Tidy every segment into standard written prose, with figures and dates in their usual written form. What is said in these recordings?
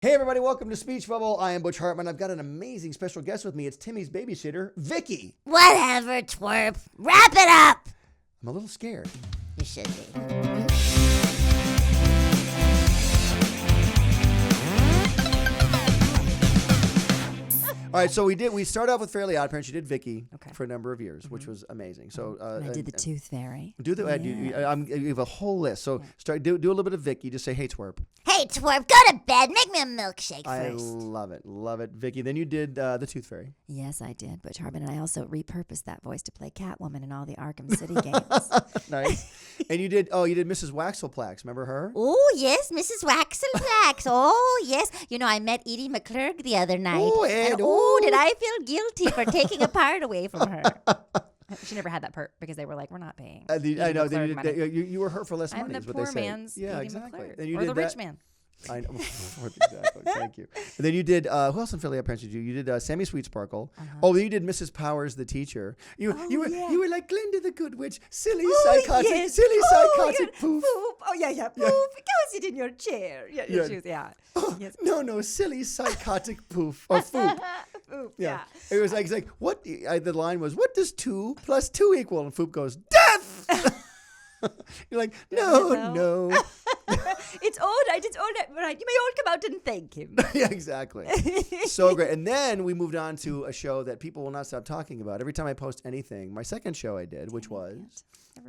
Hey everybody, welcome to Speech Bubble. I am Butch Hartman. I've got an amazing special guest with me. It's Timmy's babysitter, Vicky. Whatever, twerp. Wrap it up. I'm a little scared. You should be. All right, so we started off with Fairly OddParents. You did Vicky Okay. for a number of years, which was amazing. So And I did the Tooth Fairy. you have a whole list. So do a little bit of Vicky. Just say, hey twerp. Hey, twerp, go to bed. Make me a milkshake I first. love it, Vicky. Then you did the Tooth Fairy. Yes, I did, Butch Hartman, and I also repurposed that voice to play Catwoman in all the Arkham City games. Nice. And you did Mrs. Waxelplax. Remember her? Oh, yes, Mrs. Waxelplax. Oh, yes. You know, I met Edie McClurg the other night. Oh, and did I feel guilty for taking a part away from her. She never had that part because they were like, we're not paying. I know. McClurg money. You were hurt for less I'm money. the Is what poor they say. man's Yeah, Edie exactly. McClurg. And you Or did the that. rich man. I know. Exactly. Thank you. And then you did, who else in Fairly OddParents did you? You did Sammy Sweet Sparkle. Oh, then you did Mrs. Powers, the teacher. You were like Glinda the Good Witch, silly psychotic poof. Oh, yeah. Poof. Goes it in your chair. Yeah. Yes. No, silly psychotic poof. Or foop. Poof. Yeah. It was like what? The line was, what does 2 + 2 equal? And Foop goes, death! You're like, no. It's old. Right. You may all come out and thank him. Yeah, exactly. So great. And then we moved on to a show that people will not stop talking about. Every time I post anything, my second show I did, which was,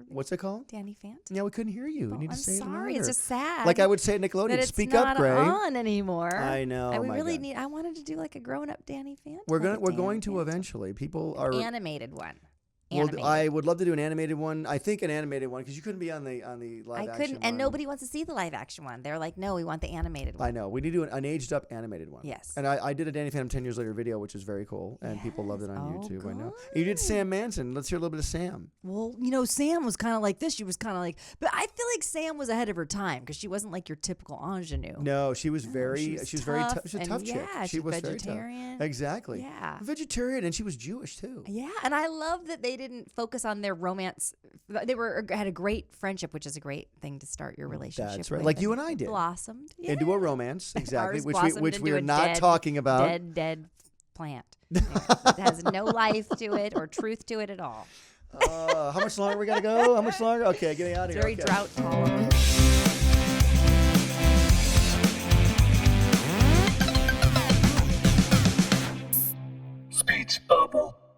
what's it called? Danny Fant. Yeah, we couldn't hear you. You Oh, need to I'm say sorry. it It's louder. just sad. Like I would say at that Nickelodeon, it's speak not up, Gray. on anymore. I know. We my really God. I wanted to do like a grown-up Danny Fant. We're like going to Danny Fant. eventually. People are. Animated one. Well, Animated. I would love to do an animated one. I think an animated one because you couldn't be on the live I action couldn't, and one. nobody wants to see the live action one. They're like, no, we want the animated one. I know. We need to do an aged up animated one. Yes. And I did a Danny Phantom 10 years later video, which is very cool, and people loved it on Oh, YouTube. I know. good. And you did Sam Manson. Let's hear a little bit of Sam. Well, Sam was kind of like this. She was kind of like, but I feel like Sam was ahead of her time because she wasn't like your typical ingenue. No, she was very. she She was was very. tough, She's a and tough chick. yeah, She she's was very vegetarian. tough. Exactly. Yeah. Vegetarian, and she was Jewish too. Yeah, and I love that they didn't focus on their romance. They had a great friendship, which is a great thing to start your relationship. That's right. with, Like you and I did. Blossomed Into a romance, exactly, Ours which blossomed we into are a not talking about. Dead plant. Anyway, it has no life to it or truth to it at all. How much longer we gotta go? How much longer? Okay, getting out of It's here. very Okay. drought tolerant.